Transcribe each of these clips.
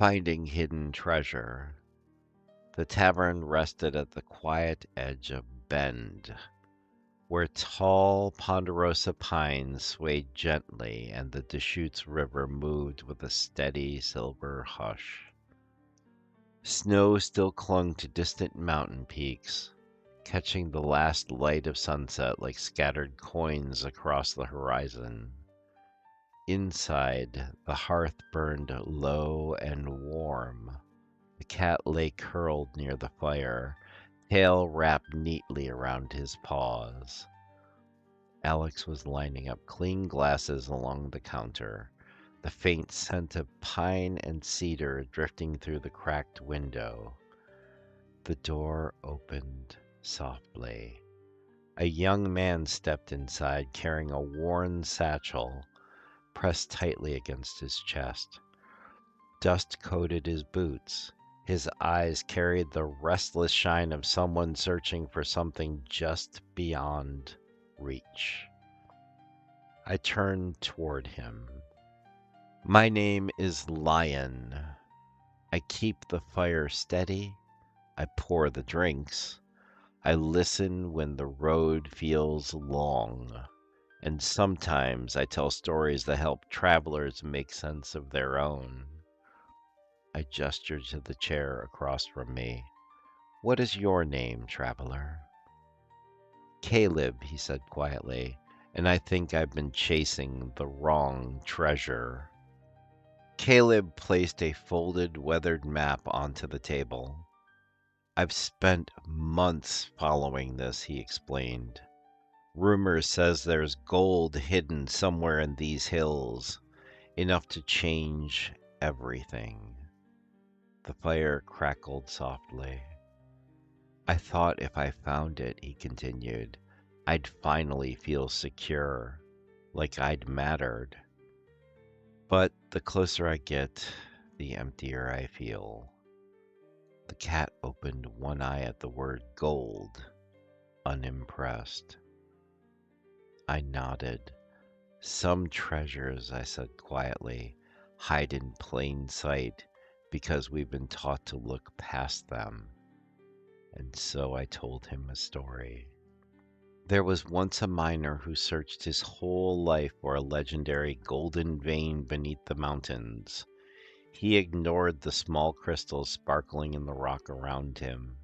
Finding hidden treasure. The tavern rested at the quiet edge of Bend, where tall ponderosa pines swayed gently and the Deschutes River moved with a steady silver hush. Snow still clung to distant mountain peaks, catching the last light of sunset like scattered coins across the horizon. Inside, the hearth burned low and warm. The cat lay curled near the fire, tail wrapped neatly around his paws. Alex was lining up clean glasses along the counter, the faint scent of pine and cedar drifting through the cracked window. The door opened softly. A young man stepped inside carrying a worn satchel pressed tightly against his chest. Dust coated his boots. His eyes carried the restless shine of someone searching for something just beyond reach. I turned toward him. My name is Lion. I keep the fire steady. I pour the drinks. I listen when the road feels long. And sometimes I tell stories that help travelers make sense of their own. I gestured to the chair across from me. What is your name, traveler? Caleb, he said quietly, and I think I've been chasing the wrong treasure. Caleb placed a folded, weathered map onto the table. I've spent months following this, he explained. Rumor says there's gold hidden somewhere in these hills, enough to change everything. The fire crackled softly. I thought if I found it, he continued, I'd finally feel secure, like I'd mattered. But the closer I get, the emptier I feel. The cat opened one eye at the word gold, unimpressed. I nodded. Some treasures, I said quietly, hide in plain sight because we've been taught to look past them. And so I told him a story. There was once a miner who searched his whole life for a legendary golden vein beneath the mountains. He ignored the small crystals sparkling in the rock around him.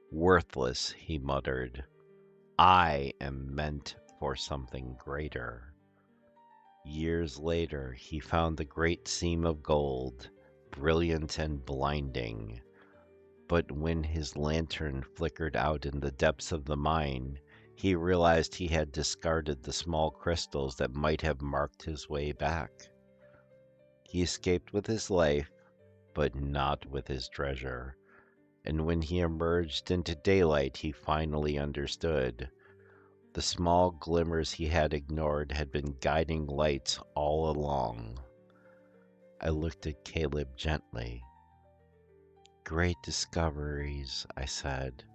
Worthless, he muttered. I am meant for something greater. Years later, he found the great seam of gold, brilliant and blinding. But when his lantern flickered out in the depths of the mine, he realized he had discarded the small crystals that might have marked his way back. He escaped with his life, but not with his treasure. And when he emerged into daylight, he finally understood. The small glimmers he had ignored had been guiding lights all along. I looked at Caleb gently. Great discoveries, I said,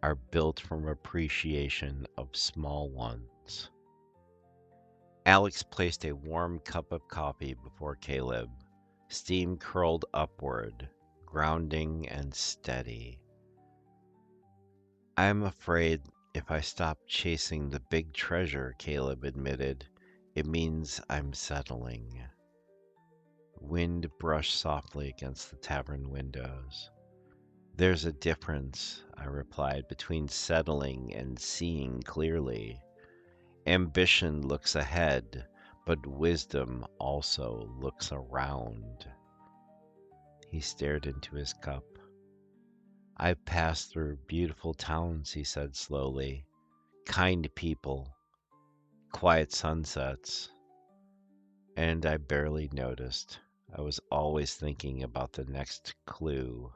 are built from appreciation of small ones. Alex placed a warm cup of coffee before Caleb. Steam curled upward, grounding and steady. I'm afraid if I stop chasing the big treasure, Caleb admitted, it means I'm settling. Wind brushed softly against the tavern windows. There's a difference, I replied, between settling and seeing clearly. Ambition looks ahead, but wisdom also looks around. He stared into his cup. I've passed through beautiful towns, he said slowly. Kind people, quiet sunsets. And I barely noticed. I was always thinking about the next clue.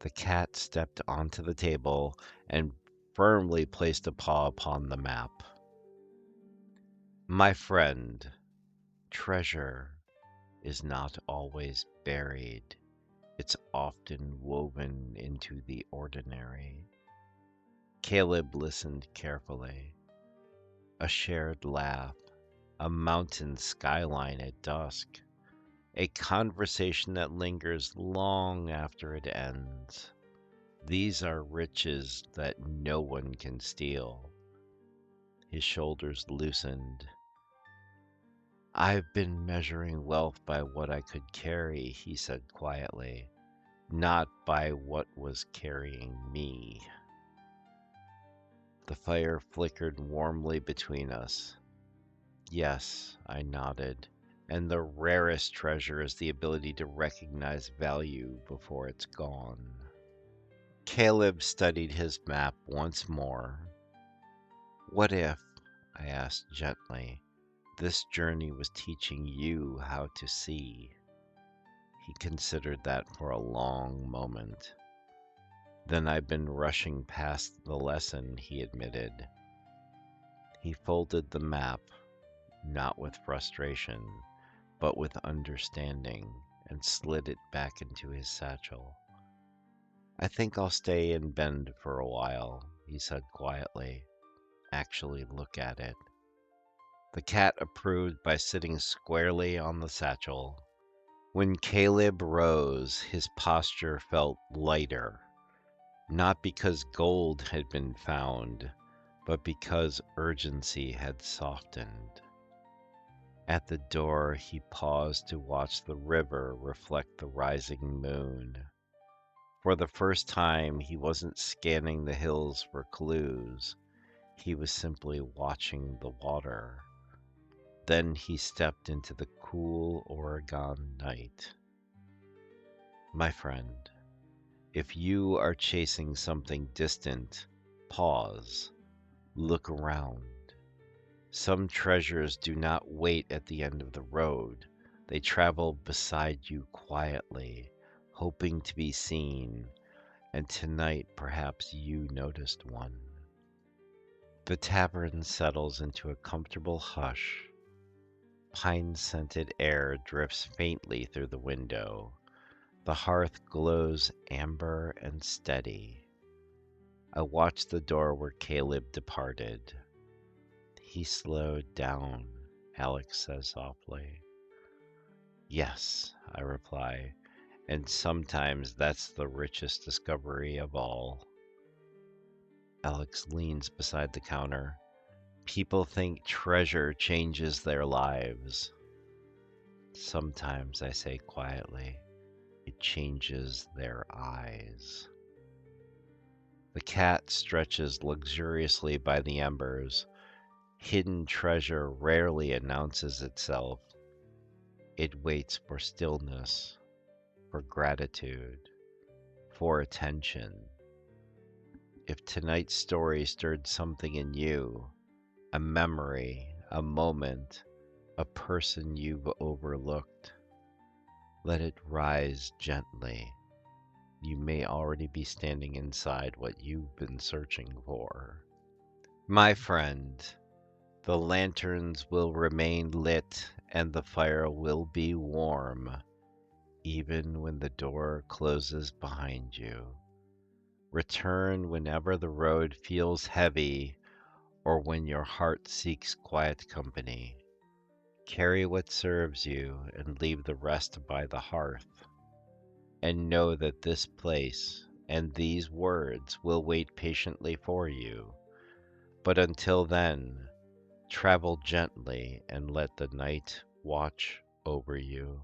The cat stepped onto the table and firmly placed a paw upon the map. My friend, treasure is not always buried. It's often woven into the ordinary. Caleb listened carefully. A shared laugh, a mountain skyline at dusk, a conversation that lingers long after it ends. These are riches that no one can steal. His shoulders loosened. I've been measuring wealth by what I could carry, he said quietly, not by what was carrying me. The fire flickered warmly between us. Yes, I nodded. And the rarest treasure is the ability to recognize value before it's gone. Caleb studied his map once more. What if, I asked gently, this journey was teaching you how to see? He considered that for a long moment. Then I've been rushing past the lesson, he admitted. He folded the map, not with frustration, but with understanding, and slid it back into his satchel. I think I'll stay in Bend for a while, he said quietly. Actually look at it. The cat approved by sitting squarely on the satchel. When Caleb rose, his posture felt lighter, not because gold had been found, but because urgency had softened. At the door, he paused to watch the river reflect the rising moon. For the first time, he wasn't scanning the hills for clues. He was simply watching the water. Then he stepped into the cool Oregon night. My friend, if you are chasing something distant, pause, look around. Some treasures do not wait at the end of the road. They travel beside you quietly, hoping to be seen, and tonight perhaps you noticed one. The tavern settles into a comfortable hush. Pine-scented air drifts faintly through the window. The hearth glows amber and steady. I watch the door where Caleb departed. He slowed down, Alex says softly. Yes, I reply, and sometimes that's the richest discovery of all. Alex leans beside the counter. People think treasure changes their lives. Sometimes, I say quietly, it changes their eyes. The cat stretches luxuriously by the embers. Hidden treasure rarely announces itself. It waits for stillness, for gratitude, for attention. If tonight's story stirred something in you, a memory, a moment, a person you've overlooked, let it rise gently. You may already be standing inside what you've been searching for. My friend, the lanterns will remain lit and the fire will be warm, even when the door closes behind you. Return whenever the road feels heavy or when your heart seeks quiet company. Carry what serves you and leave the rest by the hearth. And know that this place and these words will wait patiently for you. But until then, travel gently and let the night watch over you.